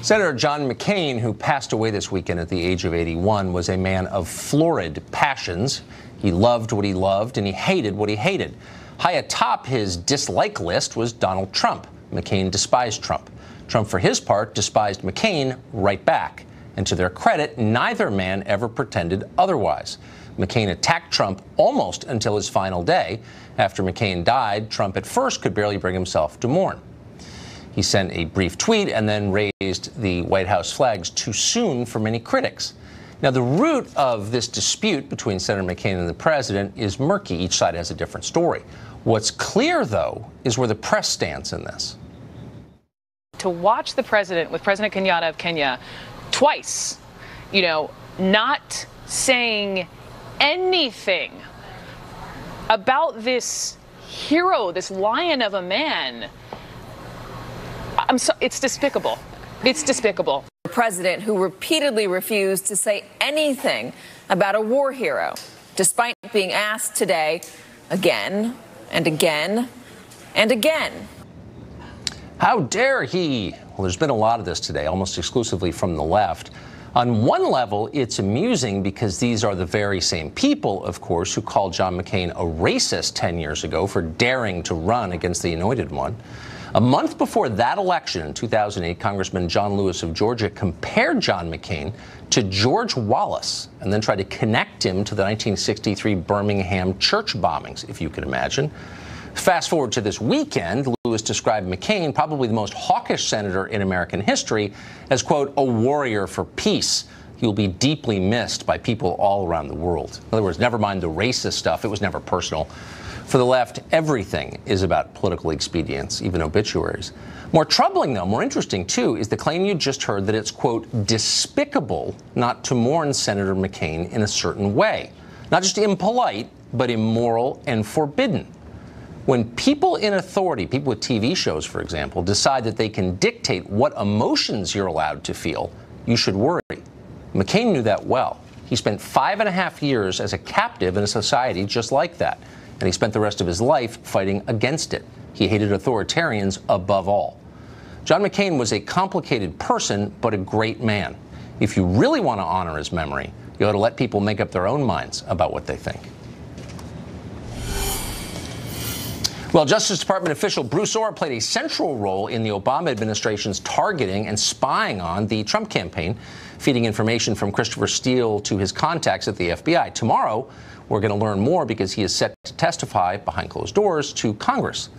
Senator John McCain, who passed away this weekend at the age of 81, was a man of florid passions. He loved what he loved and he hated what he hated. High atop his dislike list was Donald Trump. McCain despised Trump. Trump, for his part, despised McCain right back. And to their credit, neither man ever pretended otherwise. McCain attacked Trump almost until his final day. After McCain died, Trump at first could barely bring himself to mourn. He sent a brief tweet and then raised the White House flags too soon for many critics. Now, the root of this dispute between Senator McCain and the president is murky. Each side has a different story. What's clear, though, is where the press stands in this. To watch the president with President Kenyatta of Kenya twice, not saying anything about this hero, this lion of a man. It's despicable. It's despicable. The president who repeatedly refused to say anything about a war hero, despite being asked today again and again and again. How dare he? Well, there's been a lot of this today, almost exclusively from the left. On one level, it's amusing because these are the very same people, of course, who called John McCain a racist 10 years ago for daring to run against the anointed one. A month before that election in 2008, Congressman John Lewis of Georgia compared John McCain to George Wallace and then tried to connect him to the 1963 Birmingham church bombings, if you can imagine. Fast forward to this weekend, Lewis described McCain, probably the most hawkish senator in American history, as, quote, a warrior for peace. He will be deeply missed by people all around the world. In other words, never mind the racist stuff. It was never personal. For the left, everything is about political expedience, even obituaries. More troubling, though, more interesting, too, is the claim you just heard that it's, quote, despicable not to mourn Senator McCain in a certain way. Not just impolite, but immoral and forbidden. When people in authority, people with TV shows, for example, decide that they can dictate what emotions you're allowed to feel, you should worry. McCain knew that well. He spent 5.5 years as a captive in a society just like that. And he spent the rest of his life fighting against it. He hated authoritarians above all. John McCain was a complicated person, but a great man. If you really want to honor his memory, you ought to let people make up their own minds about what they think. Well, Justice Department official Bruce Ohr played a central role in the Obama administration's targeting and spying on the Trump campaign, feeding information from Christopher Steele to his contacts at the FBI. Tomorrow, we're going to learn more because he is set to testify behind closed doors to Congress.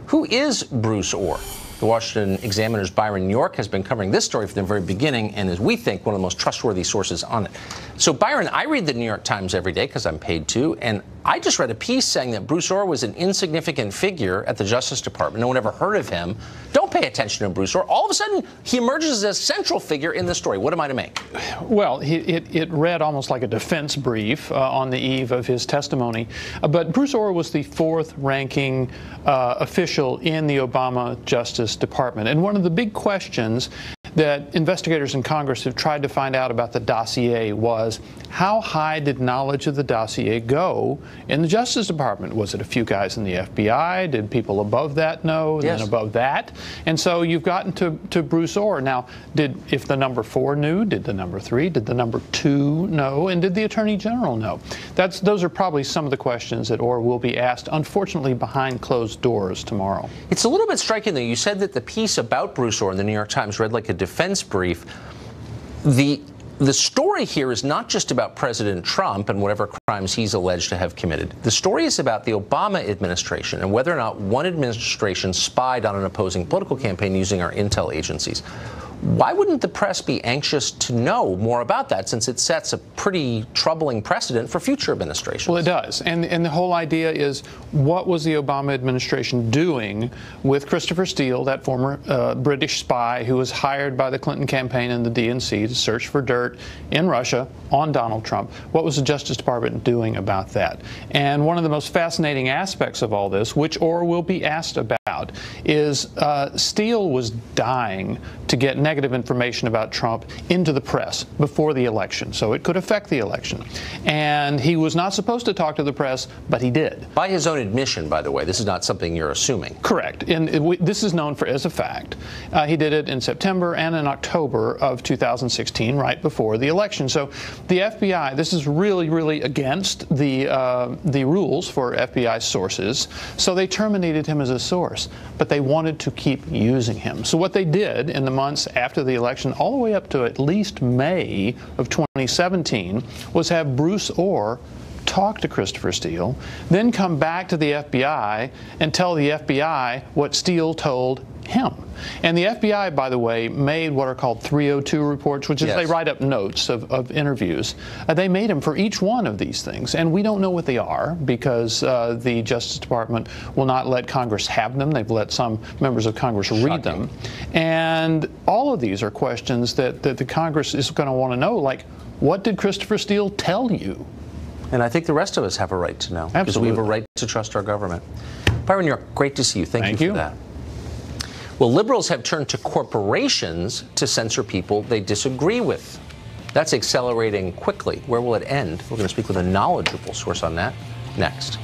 Who is Bruce Ohr? The Washington Examiner's Byron York has been covering this story from the very beginning and is, we think, one of the most trustworthy sources on it. So, Byron, I read the New York Times every day because I'm paid to, and I just read a piece saying that Bruce Ohr was an insignificant figure at the Justice Department. No one ever heard of him. Don't pay attention to Bruce Ohr. All of a sudden, he emerges as a central figure in the story. What am I to make? Well, it read almost like a defense brief on the eve of his testimony. But Bruce Ohr was the fourth-ranking official in the Obama Justice Department. And one of the big questions that investigators in Congress have tried to find out about the dossier was, how high did knowledge of the dossier go in the Justice Department? Was it a few guys in the FBI? Did people above that know? Yes. And above that? And so you've gotten to Bruce Ohr. Now, if the number 4 knew, did the number 3, did the number 2 know, and did the Attorney General know? Those are probably some of the questions that Ohr will be asked, unfortunately, behind closed doors tomorrow. It's a little bit striking, though. You said that the piece about Bruce Ohr in the New York Times read like a defense brief. The story here is not just about President Trump and whatever crimes he's alleged to have committed. The story is about the Obama administration and whether or not one administration spied on an opposing political campaign using our intel agencies. Why wouldn't the press be anxious to know more about that, since it sets a pretty troubling precedent for future administrations? Well, it does. And the whole idea is, what was the Obama administration doing with Christopher Steele, that former British spy who was hired by the Clinton campaign and the DNC to search for dirt in Russia on Donald Trump? What was the Justice Department doing about that? And one of the most fascinating aspects of all this, which Ohr will be asked about, is Steele was dying to get negative information about Trump into the press before the election, so it could affect the election. And he was not supposed to talk to the press, but he did. By his own admission, by the way. This is not something you're assuming. Correct. And this is known as a fact. He did it in September and in October of 2016, right before the election. So the FBI, this is really, really against the rules for FBI sources. So they terminated him as a source, but they wanted to keep using him. So what they did in the months after the election, all the way up to at least May of 2017, was have Bruce Ohr talk to Christopher Steele, then come back to the FBI and tell the FBI what Steele told him. And the FBI, by the way, made what are called 302 reports, which is they write up notes of interviews. They made them for each one of these things, and we don't know what they are because the Justice Department will not let Congress have them. They've let some members of Congress read them. And all of these are questions that the Congress is going to want to know, like, what did Christopher Steele tell you? And I think the rest of us have a right to know. Absolutely. Because we have a right to trust our government. Byron York, great to see you. Thank you for that. Well, liberals have turned to corporations to censor people they disagree with. That's accelerating quickly. Where will it end? We're going to speak with a knowledgeable source on that next.